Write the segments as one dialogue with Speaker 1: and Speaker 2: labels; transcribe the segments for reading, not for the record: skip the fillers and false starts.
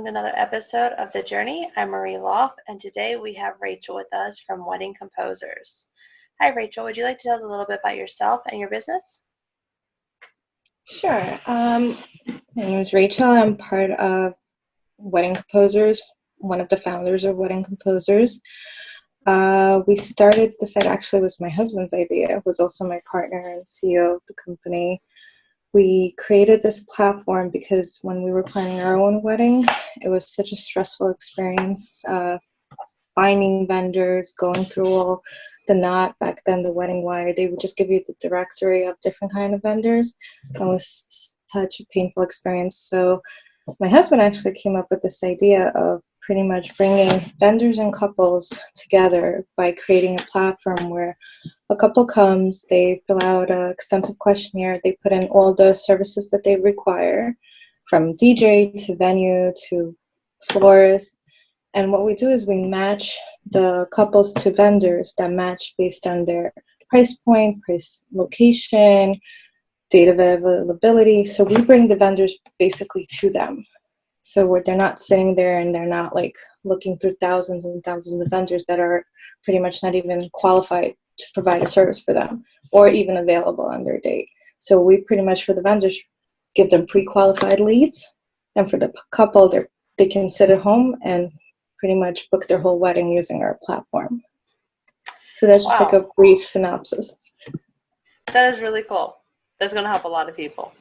Speaker 1: welcome to another episode of The Journey. I'm Marie Loff, and today we have Rachel with us from Wedding Composers. Hi, Rachel. Would you like to tell us a little bit about yourself and your business?
Speaker 2: Sure. My name is Rachel. I'm part of Wedding Composers, one of the founders of Wedding Composers. We started the site, actually was my husband's idea, was also my partner and CEO of the company. We created this platform because when we were planning our own wedding, it was such a stressful experience, finding vendors, going through all back then the wedding wire, they would just give you the directory of different kind of vendors. It was such a painful experience. So my husband actually came up with this idea of pretty much bringing vendors and couples together by creating a platform where a couple comes, they fill out an extensive questionnaire, they put in all the services that they require, from DJ to venue to florist. And what we do is we match the couples to vendors that match based on their price point, price, location, date of availability. So we bring the vendors basically to them. So where they're not sitting there and they're not like looking through thousands and thousands of vendors that are pretty much not even qualified to provide a service for them or even available on their date. So we pretty much, for the vendors, give them pre-qualified leads. And for the couple, they can sit at home and pretty much book their whole wedding using our platform. So that's just like a brief synopsis.
Speaker 1: That is really cool. That's going to help a lot of people.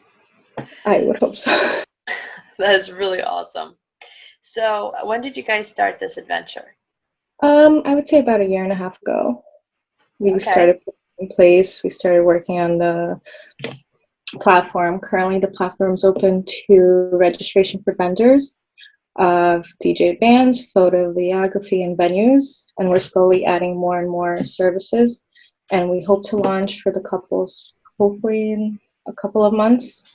Speaker 2: I would hope so.
Speaker 1: That is really awesome. So when did you guys start this adventure?
Speaker 2: I would say about 1.5 years ago. We started putting in place. We started working on the platform. Currently, the platform is open to registration for vendors of DJ bands, photo, videography, and venues. And we're slowly adding more and more services. And we hope to launch for the couples hopefully in a couple of months.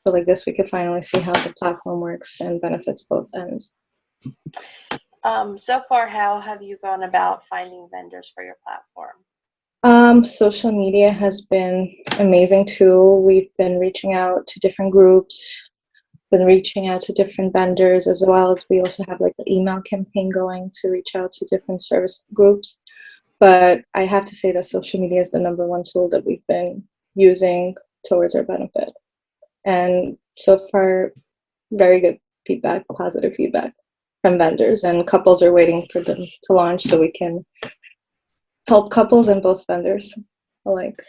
Speaker 2: So like this, we could finally see how the platform works and benefits both ends.
Speaker 1: So far, how have you gone about finding vendors for your platform?
Speaker 2: Social media has been an amazing tool. We've been reaching out to different groups, been reaching out to different vendors, as well as we also have like an email campaign going to reach out to different service groups. But I have to say that social media is the #1 tool that we've been using towards our benefit. And so far, very good feedback, positive feedback from vendors, and couples are waiting for them to launch so we can help couples and both vendors alike.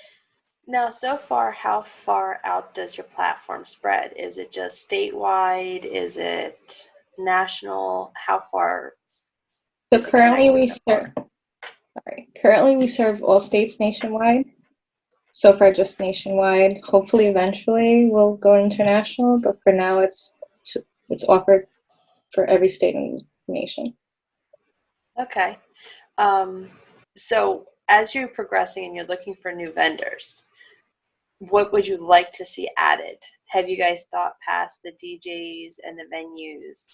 Speaker 1: Now, so far, how far out does your platform spread? Is it just statewide? Is it national? How far?
Speaker 2: So currently we serve all states nationwide. So far, just nationwide. Hopefully, eventually, we'll go international. But for now, it's offered for every state in the nation.
Speaker 1: Okay. So as you're progressing and you're looking for new vendors, what would you like to see added? Have you guys thought past the DJs and the venues?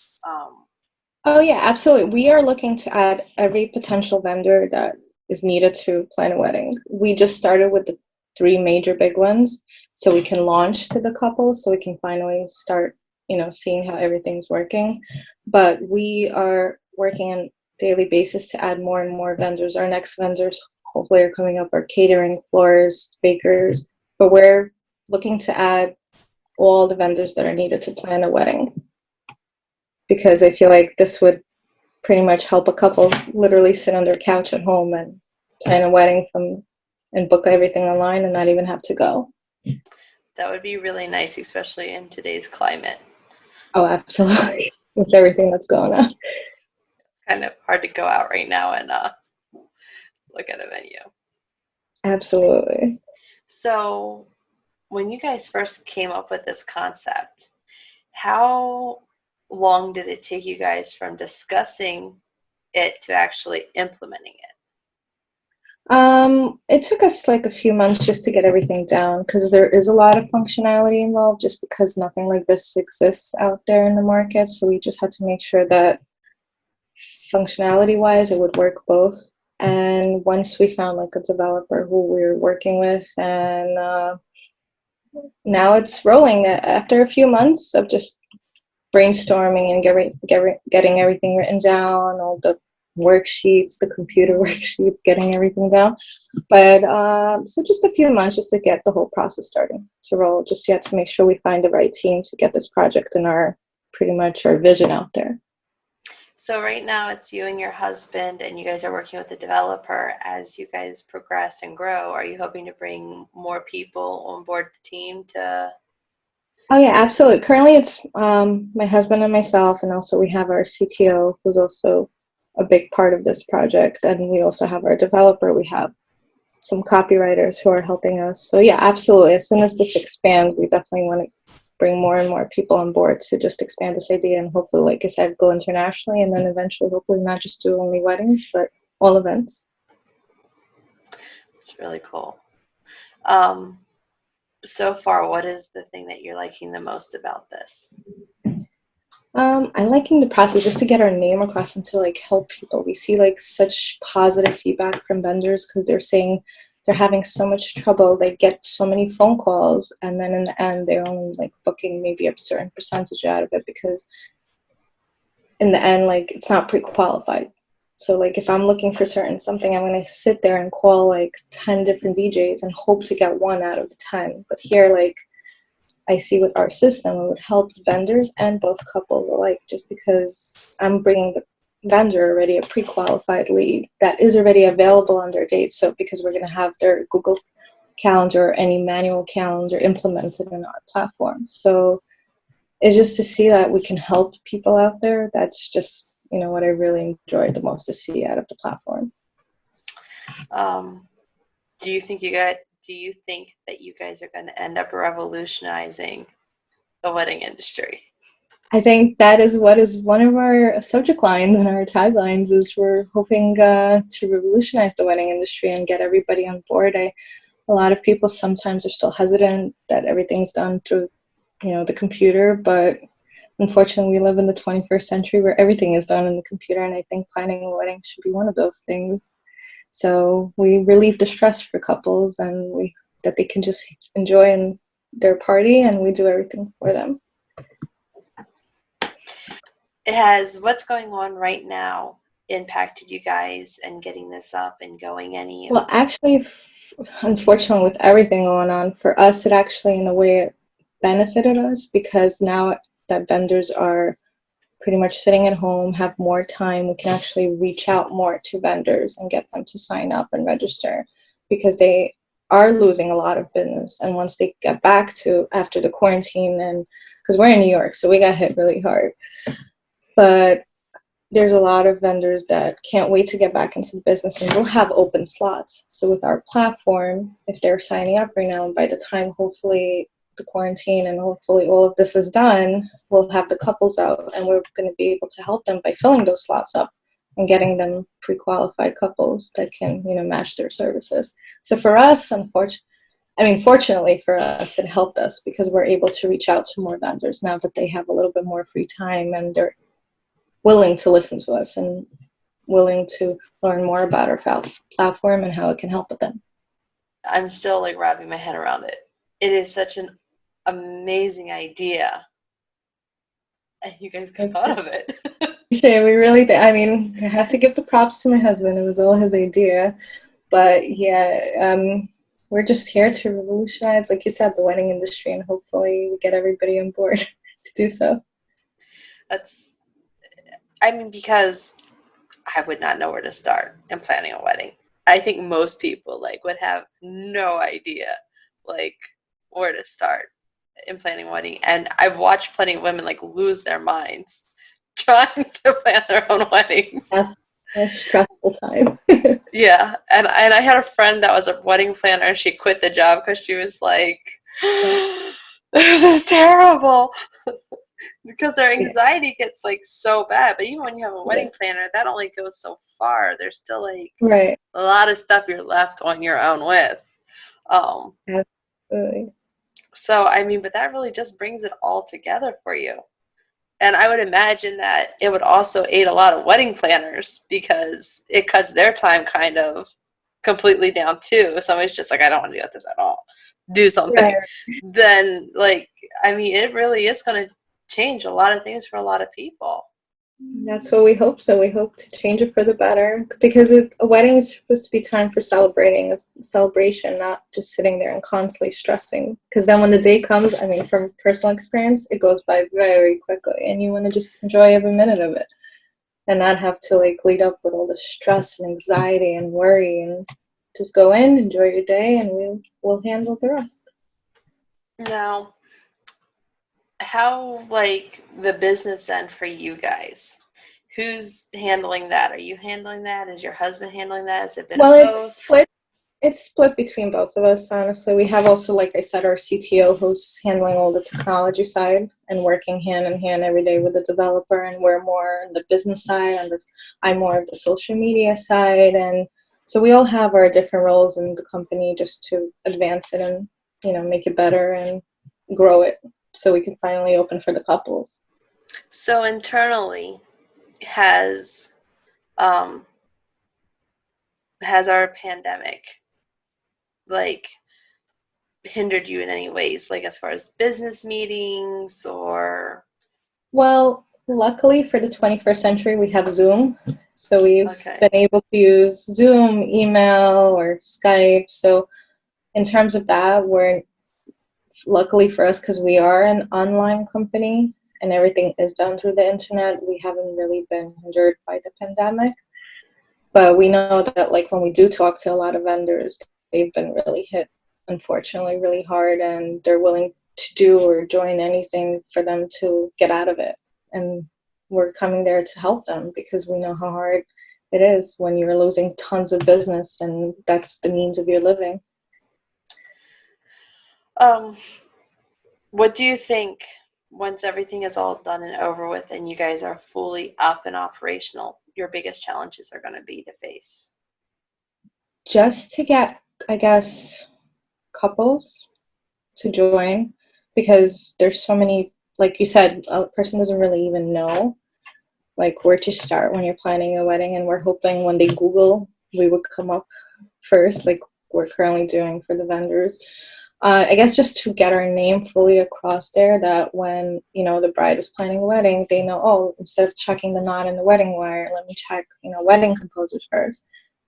Speaker 2: Oh, yeah, absolutely. We are looking to add every potential vendor that is needed to plan a wedding. We just started with the 3 major big ones so we can launch to the couples, so we can finally start, seeing how everything's working. But we are working on a daily basis to add more and more vendors. Our next vendors hopefully are coming up are catering, florists, bakers, but we're looking to add all the vendors that are needed to plan a wedding, because I feel like this would pretty much help a couple literally sit on their couch at home and plan a wedding and book everything online and not even have to go.
Speaker 1: That would be really nice, especially in today's climate.
Speaker 2: Oh, absolutely. With everything that's going on.
Speaker 1: It's kind of hard to go out right now and look at a venue.
Speaker 2: Absolutely.
Speaker 1: So when you guys first came up with this concept, how long did it take you guys from discussing it to actually implementing it?
Speaker 2: It took us like a few months just to get everything down, because there is a lot of functionality involved, just because nothing like this exists out there in the market. So we just had to make sure that functionality wise it would work both. And once we found like a developer who we were working with, and now it's rolling after a few months of just brainstorming and getting everything written down, all the worksheets, the computer worksheets, getting everything down. But so just a few months just to get the whole process starting to roll, just yet to make sure we find the right team to get this project and pretty much our vision out there.
Speaker 1: So right now it's you and your husband, and you guys are working with the developer. As you guys progress and grow, are you hoping to bring more people on board the team to?
Speaker 2: Oh yeah, absolutely. Currently it's my husband and myself, and also we have our CTO who's also a big part of this project, and we also have our developer. We have some copywriters who are helping us. So yeah, absolutely. As soon as this expands, we definitely want to bring more and more people on board to just expand this idea and hopefully, like I said, go internationally, and then eventually hopefully not just do only weddings, but all events.
Speaker 1: It's really cool. So far, what is the thing that you're liking the most about this?
Speaker 2: I liking the process just to get our name across and to like help people. We see like such positive feedback from vendors because they're saying they're having so much trouble. They get so many phone calls, and then in the end, they're only like booking maybe a certain percentage out of it because in the end, like it's not pre-qualified. So like if I'm looking for certain something, I'm gonna sit there and call like 10 different DJs and hope to get one out of the 10. But here, like I see with our system, it would help vendors and both couples alike, just because I'm bringing the vendor already a pre-qualified lead that is already available on their date. So because we're gonna have their Google Calendar or any manual calendar implemented in our platform. So it's just to see that we can help people out there. That's just, what I really enjoyed the most to see out of the platform.
Speaker 1: Do you think that you guys are going to end up revolutionizing the wedding industry?
Speaker 2: I think that is what is one of our subject lines and our taglines is we're hoping to revolutionize the wedding industry and get everybody on board. A lot of people sometimes are still hesitant that everything's done through, the computer, but unfortunately, we live in the 21st century where everything is done in the computer, and I think planning a wedding should be one of those things. So we relieve the stress for couples, and that they can just enjoy their party, and we do everything for them.
Speaker 1: What's going on right now impacted you guys and getting this up and going any?
Speaker 2: Well, actually, unfortunately, with everything going on, for us, it actually, in a way, it benefited us because now that vendors are pretty much sitting at home, have more time, we can actually reach out more to vendors and get them to sign up and register because they are losing a lot of business. And once they get back to after the quarantine, and because we're in New York, so we got hit really hard. But there's a lot of vendors that can't wait to get back into the business, and we'll have open slots. So with our platform, if they're signing up right now, and by the time hopefully the quarantine and hopefully all of this is done, we'll have the couples out, and we're going to be able to help them by filling those slots up and getting them pre-qualified couples that can, match their services. So for us, fortunately for us, it helped us because we're able to reach out to more vendors now that they have a little bit more free time and they're willing to listen to us and willing to learn more about our platform and how it can help with them.
Speaker 1: I'm still like wrapping my head around it. It is such an amazing idea. And you guys got thought of it.
Speaker 2: We really I have to give the props to my husband. It was all his idea. But yeah, we're just here to revolutionize, like you said, the wedding industry, and hopefully we get everybody on board to do so.
Speaker 1: Because I would not know where to start in planning a wedding. I think most people would have no idea where to start in planning a wedding. And I've watched plenty of women lose their minds trying to plan their own weddings.
Speaker 2: That's a stressful time.
Speaker 1: Yeah. And I had a friend that was a wedding planner, and she quit the job because she was like, this is terrible. Because their anxiety gets so bad. But even when you have a wedding planner, that only goes so far. There's still
Speaker 2: right.
Speaker 1: a lot of stuff you're left on your own with.
Speaker 2: Absolutely.
Speaker 1: So, but that really just brings it all together for you. And I would imagine that it would also aid a lot of wedding planners because it cuts their time kind of completely down too. If somebody's just I don't want to deal with this at all, do something. Right. Then, it really is going to change a lot of things for a lot of people.
Speaker 2: That's what we hope. So we hope to change it for the better, because a wedding is supposed to be time for celebrating, a celebration, not just sitting there and constantly stressing. Because then when the day comes, I mean, from personal experience, it goes by very quickly, and you want to just enjoy every minute of it and not have to like lead up with all the stress and anxiety and worry, and just go in, enjoy your day, and we'll handle the rest.
Speaker 1: Now, how, like, the business end for you guys? Who's handling that? Are you handling that? Is your husband handling that? Has it been
Speaker 2: Well,
Speaker 1: both?
Speaker 2: it's split between both of us, honestly. We have also, like I said, our CTO who's handling all the technology side and working hand in hand every day with the developer, and we're more on the business side, and I'm more of the social media side. And so we all have our different roles in the company just to advance it and, make it better and grow it so we can finally open for the couples.
Speaker 1: So internally, has um has our pandemic, like, hindered you in any ways, like as far as business meetings or?
Speaker 2: Well, luckily for the 21st century, we have Zoom. So we've
Speaker 1: Okay.
Speaker 2: been able to use Zoom, email, or Skype. So in terms of that, we're luckily for us, because we are an online company and everything is done through the internet, we haven't really been hindered by the pandemic. But we know that, like, when we do talk to a lot of vendors, they've been really hit, unfortunately, really hard, and they're willing to do or join anything for them to get out of it. And we're coming there to help them, because we know how hard it is when you're losing tons of business and that's the means of your living.
Speaker 1: Um, what do you think, once everything is all done and over with and you guys are fully up and operational, your biggest challenges are going to be to face?
Speaker 2: Just to get, I guess, couples to join, because there's so many, like you said, a person doesn't really even know like where to start when you're planning a wedding, and we're hoping when they Google, we would come up first, like we're currently doing for the vendors. I guess just to get our name fully across there, that when the bride is planning a wedding, they know, oh, instead of checking the knot in the wedding wire, let me check wedding composers first,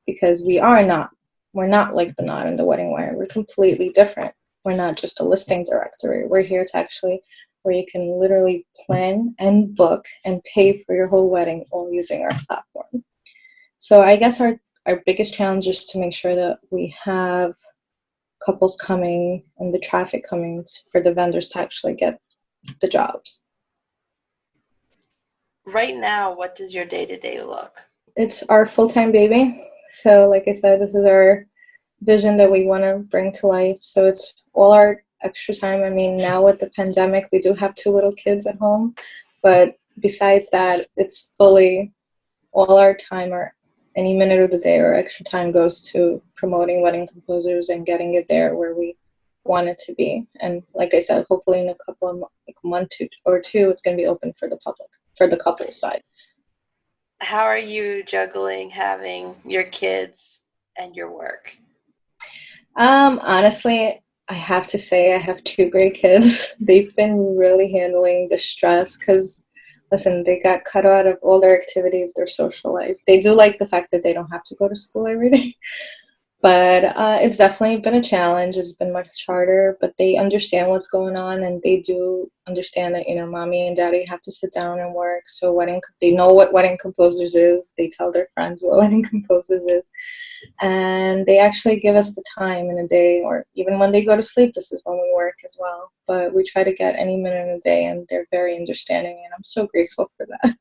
Speaker 2: because we're not like the knot in the wedding wire. We're completely different. We're not just a listing directory. We're here to actually, where you can literally plan and book and pay for your whole wedding all using our platform. So I guess our biggest challenge is to make sure that we have couples coming and the traffic coming for the vendors to actually get the jobs.
Speaker 1: Right now, what does your day-to-day look?
Speaker 2: It's our full-time baby. So like I said, this is our vision that we want to bring to life. So it's all our extra time. I mean, now with the pandemic, we do have 2 little kids at home, but besides that, it's fully all our time, or any minute of the day or extra time, goes to promoting wedding composers and getting it there where we want it to be. And like I said, hopefully in a couple of like month or two, it's going to be open for the public, for the couple side.
Speaker 1: How are you juggling having your kids and your work?
Speaker 2: Honestly, I have to say I have 2 great kids. They've been really handling the stress, because listen, they got cut out of all their activities, their social life. They do like the fact that they don't have to go to school every day. But it's definitely been a challenge. It's been much harder, but they understand what's going on, and they do understand that, mommy and daddy have to sit down and work. So they know what wedding composers is. They tell their friends what wedding composers is. And they actually give us the time in a day, or even when they go to sleep, this is when we work as well. But we try to get any minute in a day, and they're very understanding, and I'm so grateful for that.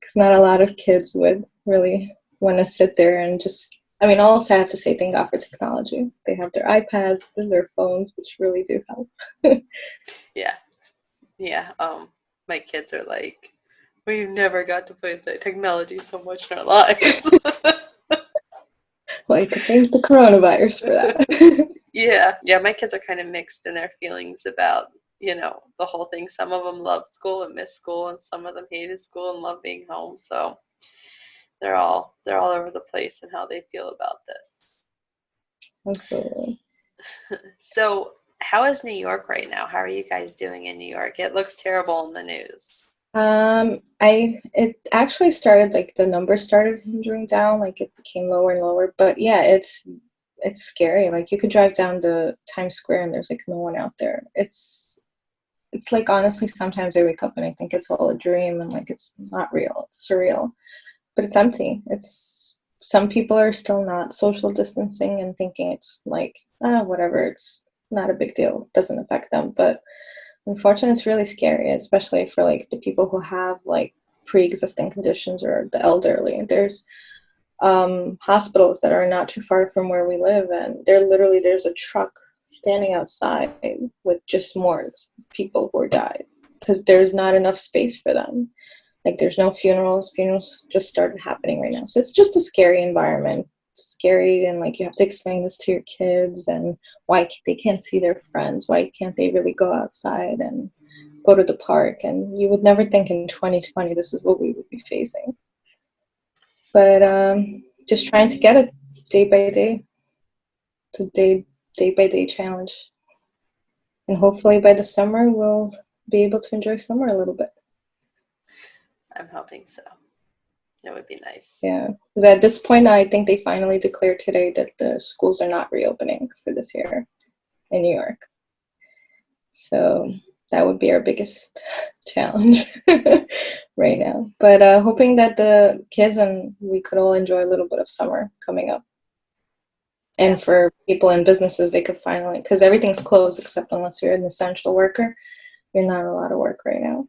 Speaker 2: Because not a lot of kids would really want to sit there and just, I mean, also I have to say thank God for technology. They have their iPads and their phones, which really do help.
Speaker 1: Yeah. Yeah. My kids are like, we never got to play with the technology so much in our lives.
Speaker 2: Well, you could thank the coronavirus for that.
Speaker 1: Yeah. Yeah. My kids are kind of mixed in their feelings about, the whole thing. Some of them love school and miss school, and some of them hated school and love being home. So they're all over the place in how they feel about this.
Speaker 2: Absolutely.
Speaker 1: So how is New York right now? How are you guys doing in New York? It looks terrible in the news.
Speaker 2: It actually started, like, the numbers started hindering down, like it became lower and lower. But yeah, it's scary. Like, you could drive down to Times Square and there's like no one out there. It's like, honestly, sometimes I wake up and I think it's all a dream and like it's not real. It's surreal, but it's empty. It's Some people are still not social distancing and thinking it's like, whatever, it's not a big deal. It doesn't affect them. But unfortunately, it's really scary, especially for like the people who have like pre-existing conditions or the elderly. There's hospitals that are not too far from where we live, and there's a truck standing outside with just morgues, people who died, because there's not enough space for them. Like, there's no funerals. Funerals just started happening right now, so it's just a scary environment. Scary, and like, you have to explain this to your kids and why they can't see their friends, why can't they really go outside and go to the park. And you would never think in 2020 this is what we would be facing. But just trying to get it day by day, to day by day challenge, and hopefully by the summer we'll be able to enjoy summer a little bit.
Speaker 1: I'm hoping so. It would be nice.
Speaker 2: Yeah, because at this point, I think they finally declared today that the schools are not reopening for this year in New York. So that would be our biggest challenge right now. But hoping that the kids and we could all enjoy a little bit of summer coming up. And for people in businesses, they could finally, because everything's closed except unless you're an essential worker, you're not allowed to work right now.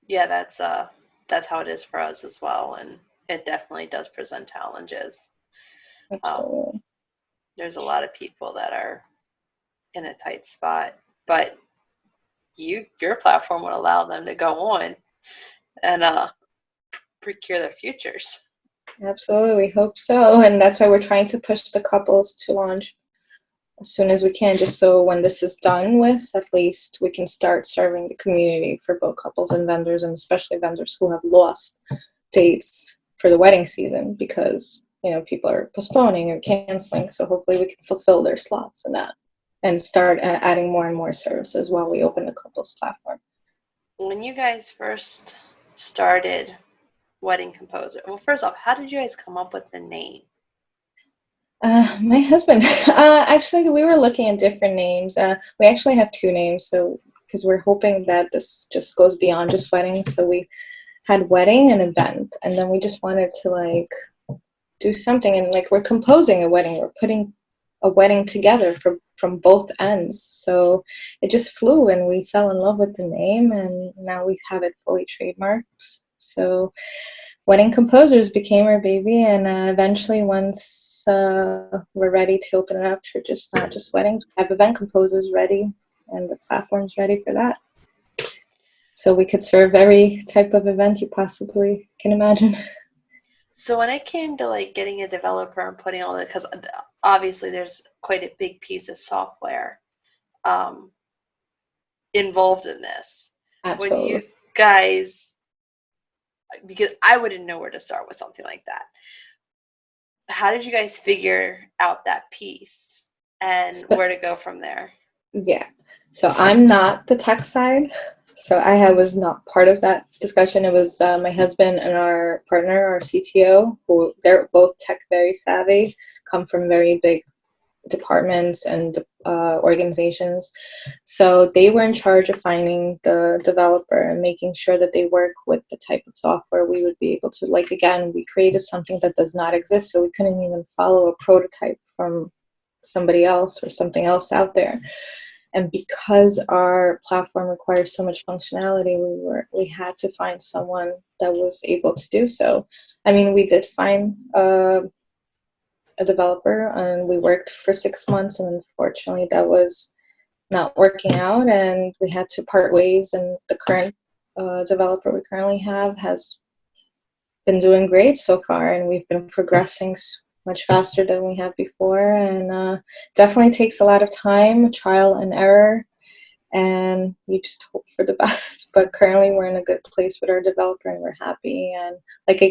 Speaker 1: Yeah, that's how it is for us as well, and it definitely does present challenges.
Speaker 2: Absolutely.
Speaker 1: There's a lot of people that are in a tight spot, but your platform would allow them to go on and procure their futures.
Speaker 2: Absolutely, we hope so, and that's why we're trying to push the couples to launch as soon as we can, just so when this is done with, at least we can start serving the community for both couples and vendors, and especially vendors who have lost dates for the wedding season because, people are postponing or canceling. So hopefully we can fulfill their slots in that and start adding more and more services while we open the couples platform.
Speaker 1: When you guys first started Wedding Composer, well, first off, how did you guys come up with the name?
Speaker 2: My husband. Actually, we were looking at different names. We actually have two names, so because we're hoping that this just goes beyond just weddings. So we had wedding and event, and then we just wanted to like do something, and like, we're composing a wedding. We're putting a wedding together from both ends. So it just flew, and we fell in love with the name, and now we have it fully trademarked. So Wedding Composers became our baby, and eventually, once we're ready to open it up for just not just weddings, we have event composers ready, and the platform's ready for that. So we could serve every type of event you possibly can imagine.
Speaker 1: So when it came to like getting a developer and putting all that, because obviously there's quite a big piece of software involved in this.
Speaker 2: Absolutely.
Speaker 1: When you guys, because I wouldn't know where to start with something like that. How did you guys figure out that piece and where to go from there?
Speaker 2: Yeah. So I'm not the tech side. So I was not part of that discussion. It was my husband and our partner, our CTO, who they're both tech very savvy, come from very big departments and organizations. So they were in charge of finding the developer and making sure that they work with the type of software we would be able to, like, again, we created something that does not exist, so we couldn't even follow a prototype from somebody else or something else out there. And because our platform requires so much functionality, we had to find someone that was able to do so. I mean, we did find a developer, and we worked for 6 months, and unfortunately that was not working out, and we had to part ways. And the current developer we currently have has been doing great so far, and we've been progressing much faster than we have before, and definitely takes a lot of time, trial and error, and you just hope for the best. But currently we're in a good place with our developer, and we're happy. And like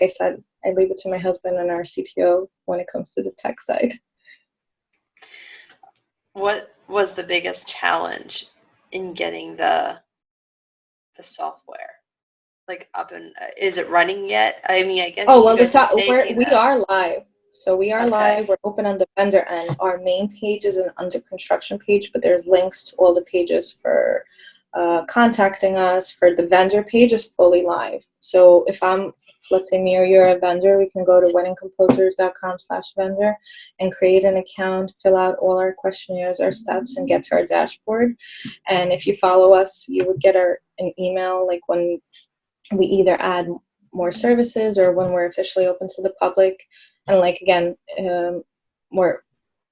Speaker 2: I said, I leave it to my husband and our CTO when it comes to the tech side.
Speaker 1: What was the biggest challenge in getting the software like up and is it running yet? I mean, I guess
Speaker 2: Oh,
Speaker 1: you
Speaker 2: well,
Speaker 1: guys have taken
Speaker 2: we are live. So we are
Speaker 1: okay.
Speaker 2: live. We're open on the vendor end. Our main page is an under construction page, but there's links to all the pages for contacting us. For the vendor page is fully live. So if I'm, let's say me or you're a vendor, we can go to weddingcomposers.com/vendor and create an account, fill out all our questionnaires, our steps, and get to our dashboard. And if you follow us, you would get an email like when we either add more services or when we're officially open to the public. And like, again, more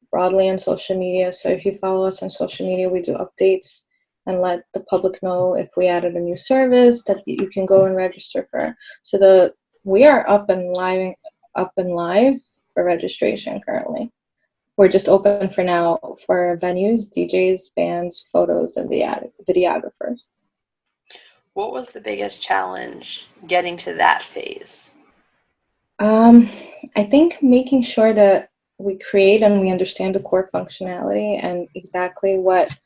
Speaker 2: broadly on social media. So if you follow us on social media, we do updates and let the public know if we added a new service that you can go and register for. So we are up and live for registration currently. We're just open for now for venues, DJs, bands, photos, and the videographers.
Speaker 1: What was the biggest challenge getting to that phase?
Speaker 2: I think making sure that we create and we understand the core functionality and exactly what.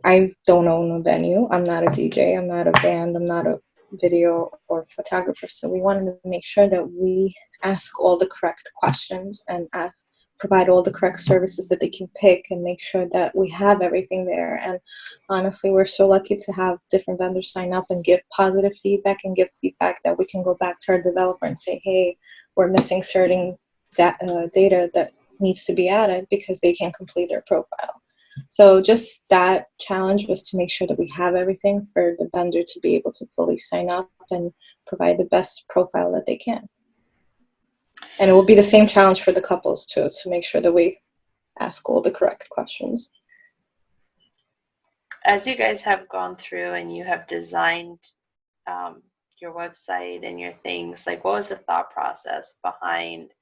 Speaker 2: I don't own a venue. I'm not a DJ. I'm not a band. I'm not a video or photographer. So we wanted to make sure that we ask all the correct questions and provide all the correct services that they can pick and make sure that we have everything there. And honestly, we're so lucky to have different vendors sign up and give positive feedback and give feedback that we can go back to our developer and say, hey, we're missing certain data that needs to be added because they can't complete their profile. So just that challenge was to make sure that we have everything for the vendor to be able to fully sign up and provide the best profile that they can. And it will be the same challenge for the couples too, to make sure that we ask all the correct questions.
Speaker 1: As you guys have gone through and you have designed your website and your things, like what was the thought process behind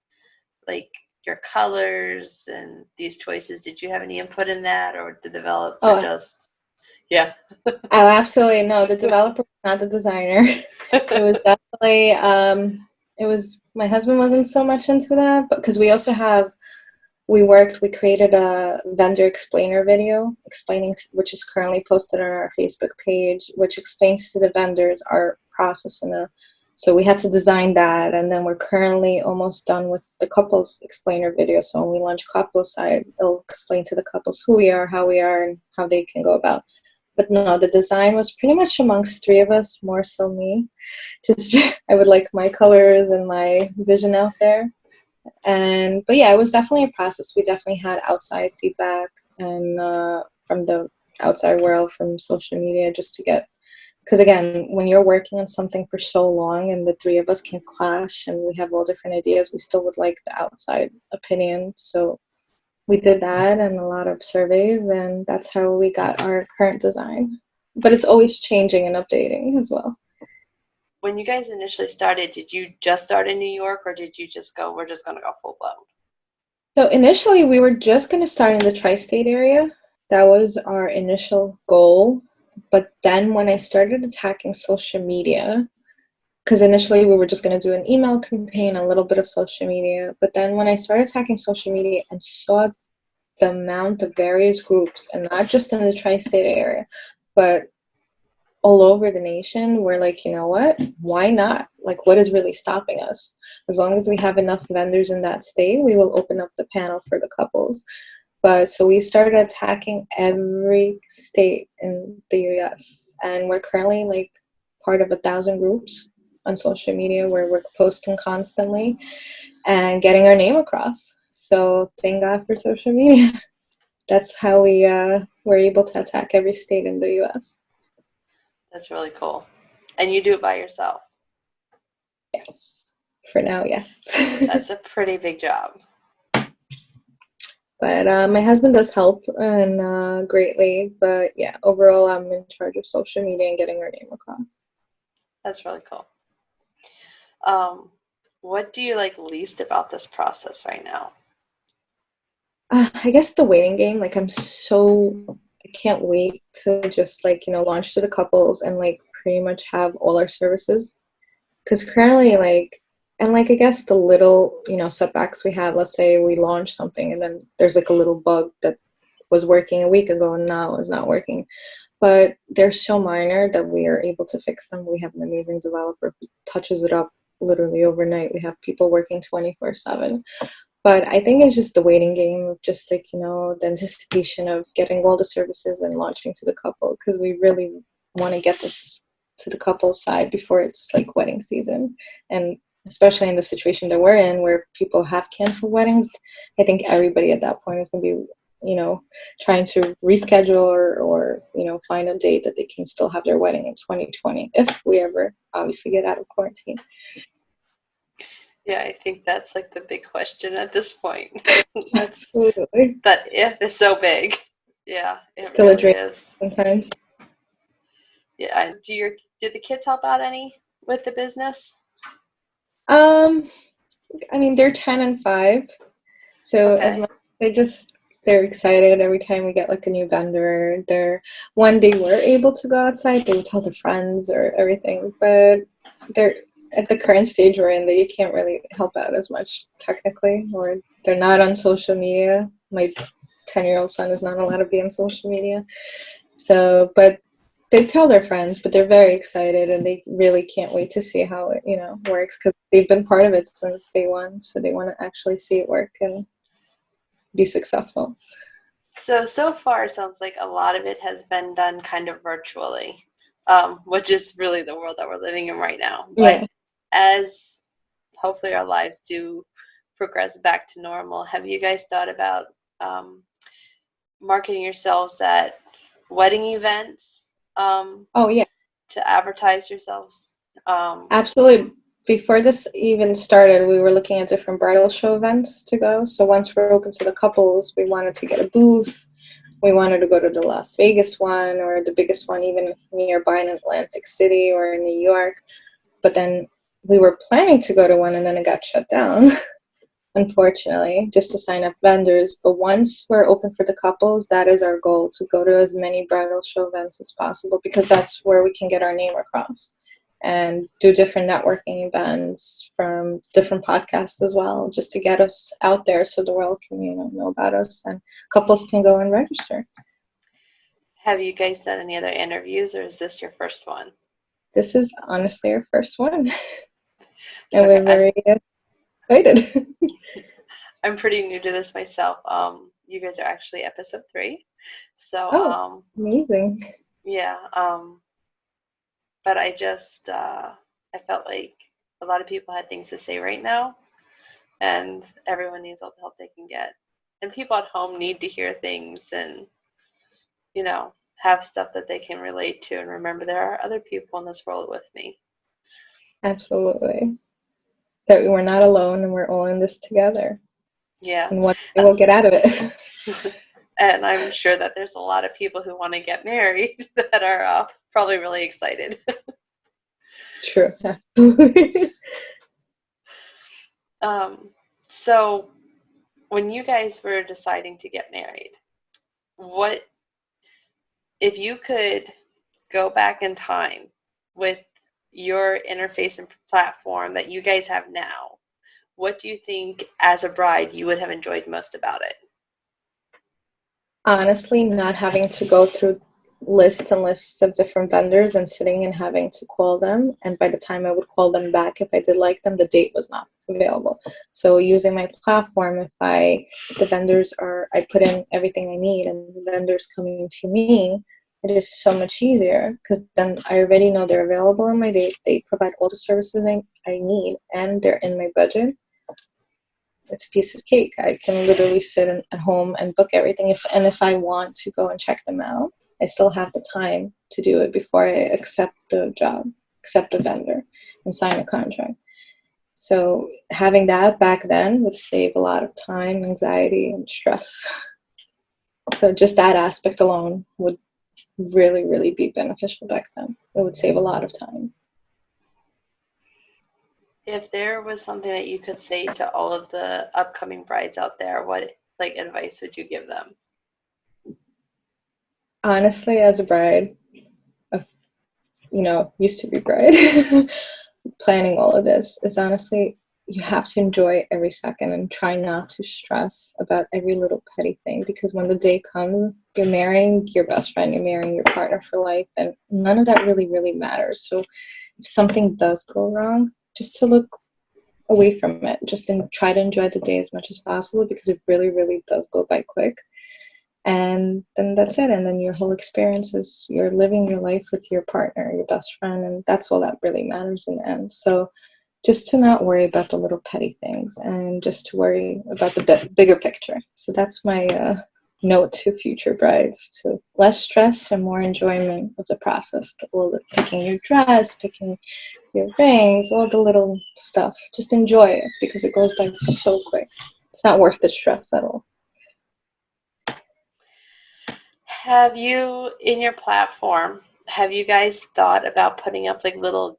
Speaker 1: like your colors and these choices? Did you have any input in that, or the developer just yeah?
Speaker 2: Oh, absolutely no, the developer was not the designer. It was definitely it was my husband wasn't so much into that, but because we created a vendor explainer video explaining which is currently posted on our Facebook page, which explains to the vendors our process. So we had to design that, and then we're currently almost done with the couples explainer video. So when we launch couples side, it'll explain to the couples who we are, and how they can go about. But no, the design was pretty much amongst three of us, more so me. Just I would like my colors and my vision out there. But yeah, it was definitely a process. We definitely had outside feedback and from the outside world, from social media, just to get, because again, when you're working on something for so long and the three of us can clash and we have all different ideas, we still would like the outside opinion. So we did that and a lot of surveys, and that's how we got our current design. But it's always changing and updating as well.
Speaker 1: When you guys initially started, did you just start in New York, or did you just go, we're just going to go full blown?
Speaker 2: So initially, we were just going to start in the tri-state area. That was our initial goal. But then when I started attacking social media, because initially we were just going to do an email campaign, a little bit of social media. But then when I started attacking social media and saw the amount of various groups, and not just in the tri-state area, but all over the nation, we're like, you know what? Why not? Like, what is really stopping us? As long as we have enough vendors in that state, we will open up the panel for the couples. But so we started attacking every state in the US, and we're currently like part of 1,000 groups on social media where we're posting constantly and getting our name across. So thank God for social media. That's how we were able to attack every state in the US.
Speaker 1: That's really cool. And you do it by yourself?
Speaker 2: Yes. For now, yes.
Speaker 1: That's a pretty big job.
Speaker 2: But my husband does help and greatly. But yeah, overall, I'm in charge of social media and getting our name across.
Speaker 1: That's really cool. What do you like least about this process right now?
Speaker 2: I guess the waiting game. Like I can't wait to just like, launch to the couples and like pretty much have all our services. Because currently I guess the little, setbacks we have, let's say we launch something and then there's like a little bug that was working a week ago and now is not working. But they're so minor that we are able to fix them. We have an amazing developer who touches it up literally overnight. We have people working 24/7. But I think it's just the waiting game of just like, the anticipation of getting all the services and launching to the couple, because we really want to get this to the couple side before it's like wedding season. And especially in the situation that we're in where people have canceled weddings, I think everybody at that point is going to be, trying to reschedule or find a date that they can still have their wedding in 2020 if we ever obviously get out of quarantine.
Speaker 1: Yeah, I think that's like the big question at this point.
Speaker 2: Absolutely.
Speaker 1: That if is so big. Yeah, it
Speaker 2: Still a
Speaker 1: really
Speaker 2: dream
Speaker 1: is.
Speaker 2: sometimes.
Speaker 1: Yeah. Did the kids help out any with the business?
Speaker 2: I mean, they're 10 and 5, so as
Speaker 1: Okay.
Speaker 2: much they're excited every time we get like a new vendor. When they were able to go outside, they would tell their friends or everything, but they're at the current stage we're in that you can't really help out as much technically, or they're not on social media. My 10-year-old son is not allowed to be on social media, so but they tell their friends, but they're very excited and they really can't wait to see how it works, because they've been part of it since day one, so they want to actually see it work and be successful.
Speaker 1: So far, it sounds like a lot of it has been done kind of virtually, which is really the world that we're living in right now. But
Speaker 2: Yeah.
Speaker 1: as hopefully our lives do progress back to normal, have you guys thought about marketing yourselves at wedding events
Speaker 2: Oh yeah,
Speaker 1: to advertise yourselves?
Speaker 2: absolutely. Before this even started, we were looking at different bridal show events to go. So once we're open to the couples, we wanted to get a booth. We wanted to go to the Las Vegas one, or the biggest one even nearby in Atlantic City or in New York. But then we were planning to go to one and then it got shut down, unfortunately, just to sign up vendors. But once we're open for the couples, that is our goal, to go to as many bridal show events as possible, because that's where we can get our name across and do different networking events from different podcasts as well, just to get us out there so the world can know about us and couples can go and register.
Speaker 1: Have you guys done any other interviews, or is this your first one?
Speaker 2: This is honestly our first one,
Speaker 1: It's
Speaker 2: and
Speaker 1: okay.
Speaker 2: we're very excited.
Speaker 1: I'm pretty new to this myself. You guys are actually episode 3, so
Speaker 2: Oh, amazing.
Speaker 1: yeah. But I felt like a lot of people had things to say right now, and everyone needs all the help they can get. And people at home need to hear things and, have stuff that they can relate to and remember there are other people in this world with me.
Speaker 2: Absolutely. That we're not alone and we're all in this together.
Speaker 1: Yeah.
Speaker 2: And what we'll get out of it.
Speaker 1: And I'm sure that there's a lot of people who want to get married that are probably really excited.
Speaker 2: True. Absolutely.
Speaker 1: So when you guys were deciding to get married, what if you could go back in time with your interface and platform that you guys have now, what do you think as a bride you would have enjoyed most about it?
Speaker 2: Honestly, not having to go through lists and lists of different vendors and sitting and having to call them, and by the time I would call them back if I did like them, the date was not available. So using my platform, I put in everything I need and the vendors coming to me, it is so much easier, because then I already know they're available on my date. They provide all the services I need and they're in my budget. It's a piece of cake. I can literally sit at home and book everything. If I want to go and check them out, I still have the time to do it before I accept the job, accept a vendor, and sign a contract. So having that back then would save a lot of time, anxiety, and stress. So just that aspect alone would really, really be beneficial back then. It would save a lot of time.
Speaker 1: If there was something that you could say to all of the upcoming brides out there, what advice would you give them?
Speaker 2: Honestly, as a bride, used to be bride, planning all of this is honestly, you have to enjoy every second and try not to stress about every little petty thing, because when the day comes, you're marrying your best friend, you're marrying your partner for life, and none of that really matters. So if something does go wrong, just to look away from it, just try to enjoy the day as much as possible, because it really does go by quick. And then that's it. And then your whole experience is you're living your life with your partner, your best friend, and that's all that really matters in the end. So just to not worry about the little petty things and just to worry about the bigger picture. So that's my note to future brides: to less stress and more enjoyment of the process. All the picking your dress, picking your rings, all the little stuff. Just enjoy it, because it goes by so quick. It's not worth the stress at all.
Speaker 1: Have you, in your platform, have you guys thought about putting up like little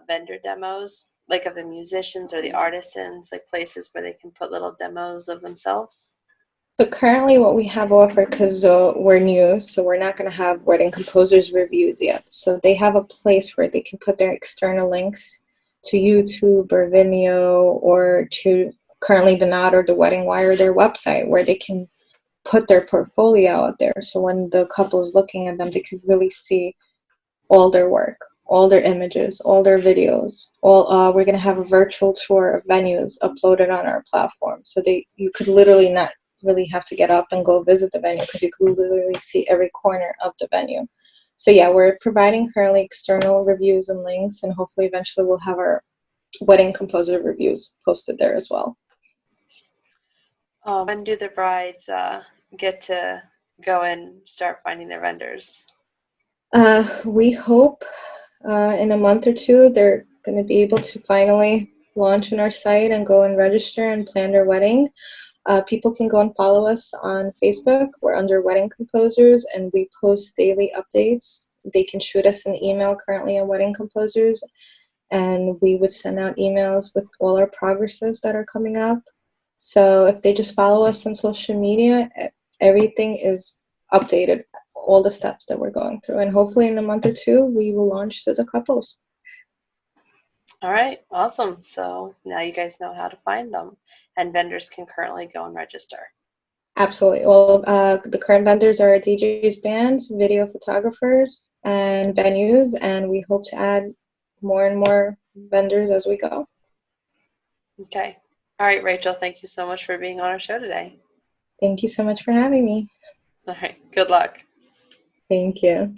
Speaker 1: vendor demos, like of the musicians or the artisans, like places where they can put little demos of themselves?
Speaker 2: So currently what we have offered, because we're new, so we're not going to have wedding composers reviews yet. So they have a place where they can put their external links to YouTube or Vimeo, or to currently the Knot or the Wedding Wire, their website, where they can put their portfolio out there. So when the couple is looking at them, they could really see all their work, all their images, all their videos. We're going to have a virtual tour of venues uploaded on our platform, so you could literally not really have to get up and go visit the venue, because you could literally see every corner of the venue. So yeah, we're providing currently external reviews and links, and hopefully eventually we'll have our wedding composer reviews posted there as well.
Speaker 1: When do the brides get to go and start finding their vendors?
Speaker 2: We hope in a month or two they're going to be able to finally launch on our site and go and register and plan their wedding. People can go and follow us on Facebook. We're under Wedding Composers, and we post daily updates. They can shoot us an email currently on Wedding Composers, and we would send out emails with all our progresses that are coming up. So if they just follow us on social media, everything is updated, all the steps that we're going through. And hopefully in a month or two, we will launch to the couples.
Speaker 1: All right, awesome. So now you guys know how to find them, and vendors can currently go and register.
Speaker 2: Absolutely. Well, the current vendors are DJs, bands, video photographers, and venues, and we hope to add more and more vendors as we go.
Speaker 1: Okay. All right, Rachel, thank you so much for being on our show today.
Speaker 2: Thank you so much for having me.
Speaker 1: All right, good luck.
Speaker 2: Thank you.